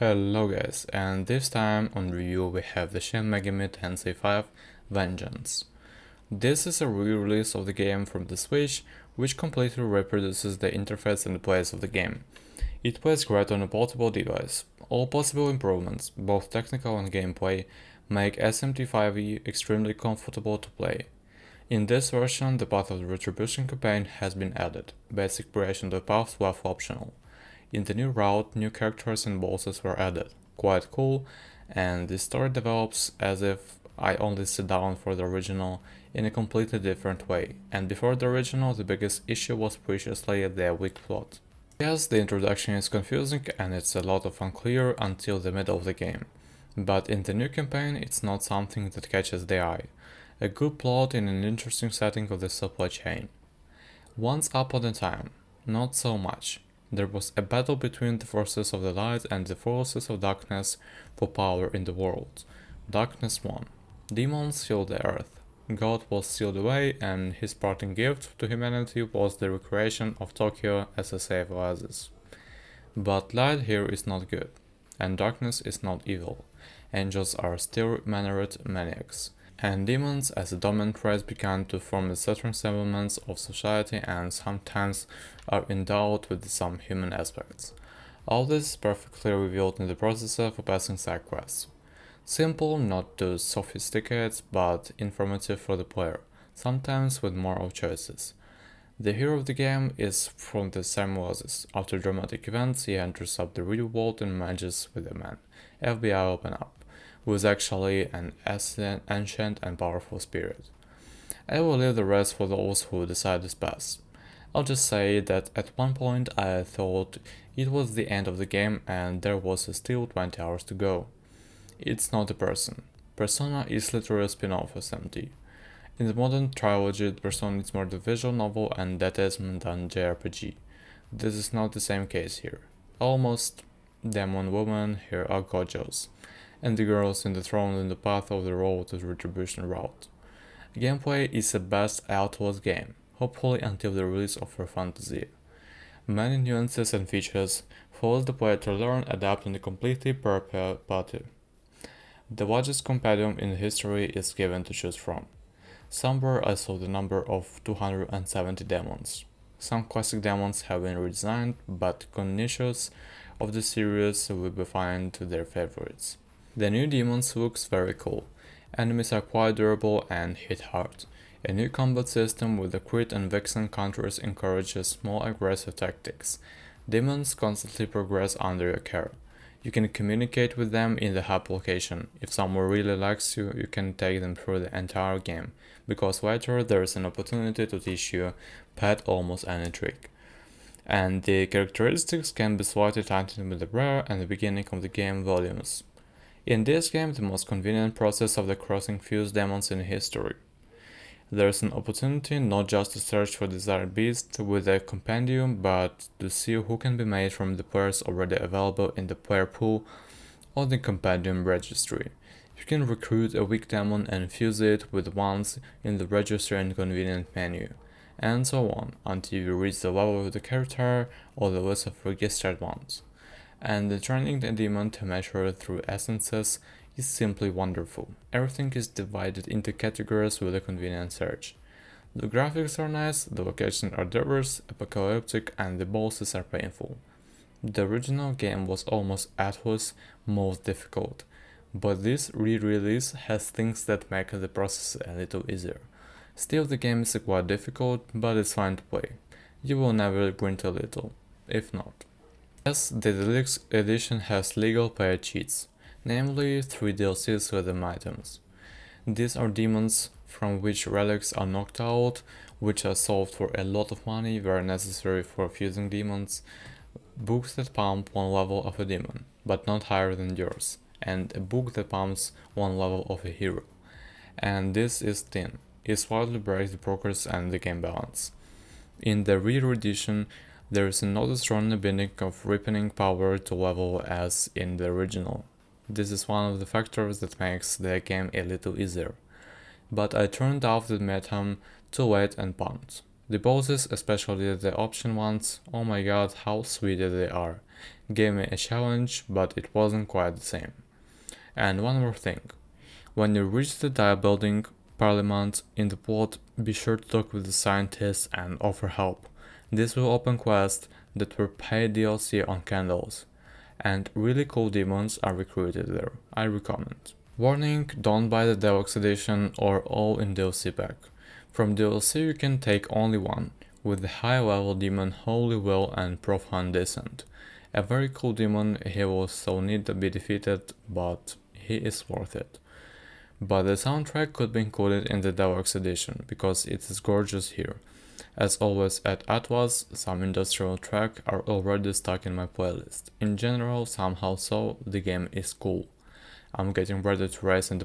Hello guys, and this time on review we have the Shin Megami Tensei 5 Vengeance. This is a re-release of the game from the Switch, which completely reproduces the interface and the plays of the game. It plays great on a portable device. All possible improvements, both technical and gameplay, make SMT5E extremely comfortable to play. In this version, the Path of the Retribution campaign has been added. Basic progression of the paths was optional. In the new route, new characters and bosses were added. Quite cool, and the story develops as if I only sit down for the original in a completely different way, and before the original the biggest issue was preciously the weak plot. Yes, the introduction is confusing and it's a lot of unclear until the middle of the game, but in the new campaign it's not something that catches the eye. A good plot in an interesting setting of the supply chain. Once upon a time, not so much. There was a battle between the forces of the light and the forces of darkness for power in the world. Darkness won. Demons filled the earth. God was sealed away, and his parting gift to humanity was the recreation of Tokyo as a safe oasis. But light here is not good, and darkness is not evil. Angels are still mannered maniacs, and demons as a dominant race began to form the certain semblance of society and sometimes are endowed with some human aspects. All this is perfectly revealed in the process of passing side quests. Simple, not too sophisticated, but informative for the player, sometimes with more of choices. The hero of the game is from the same oasis. After dramatic events, he enters up the real world and manages with a man. FBI open up, who is actually an ancient and powerful spirit. I will leave the rest for those who decide this pass. I'll just say that at one point I thought it was the end of the game and there was still 20 hours to go. It's not a person. Persona is literally a spin-off of SMT. In the modern trilogy, Persona is more the visual novel and Deathism than JRPG. This is not the same case here. Almost demon women here are gojos, and the girls in the throne in the path of the road to retribution route. Gameplay is a best Outlast game, hopefully until the release of Her Fantasy. Many nuances and features force the player to learn, adapt, and completely party. The largest compendium in history is given to choose from. Somewhere I saw the number of 270 demons. Some classic demons have been redesigned, but connoisseurs of the series will be find their favorites. The new demons looks very cool. Enemies are quite durable and hit hard. A new combat system with the crit and vixen counters encourages more aggressive tactics. Demons constantly progress under your care. You can communicate with them in the hub location. If someone really likes you, you can take them through the entire game, because later there is an opportunity to teach you pet almost any trick. And the characteristics can be slightly tightened with the rare and the beginning of the game volumes. In this game, the most convenient process of the crossing fused demons in history. There is an opportunity not just to search for desired beast with a compendium, but to see who can be made from the players already available in the player pool or the compendium registry. You can recruit a weak demon and fuse it with ones in the registry and convenient menu, and so on, until you reach the level of the character or the list of registered ones. And the training the demon to measure through essences is simply wonderful. Everything is divided into categories with a convenient search. The graphics are nice, the locations are diverse, apocalyptic, and the bosses are painful. The original game was almost Atlas' most difficult, but this re-release has things that make the process a little easier. Still, the game is quite difficult, but it's fine to play. You will never grind a little, if not. Yes, the Deluxe Edition has legal player cheats, namely 3 DLCs with them items. These are demons from which relics are knocked out, which are sold for a lot of money where necessary for fusing demons, books that pump one level of a demon, but not higher than yours, and a book that pumps one level of a hero. And this is thin. It slightly breaks the progress and the game balance. In the Rare Edition, there is not as strong a binding of ripening power to level as in the original. This is one of the factors that makes the game a little easier. But I turned off the meta too late and pumped. The bosses, especially the option ones, oh my god how sweet they are. gave me a challenge, but it wasn't quite the same. And one more thing. When you reach the Dia building parliament in the plot, be sure to talk with the scientists and offer help. This will open quests that were paid DLC on candles, and really cool demons are recruited there. I recommend. Warning, don't buy the Deluxe Edition or all in DLC pack. From DLC you can take only one, with the high level demon Holy Will and Profound Descent. A very cool demon, he will still need to be defeated, but he is worth it. But the soundtrack could be included in the Deluxe Edition, because it is gorgeous here. As always at Atlas, some industrial tracks are already stuck in my playlist. In general, somehow so, the game is cool. I'm getting ready to race in the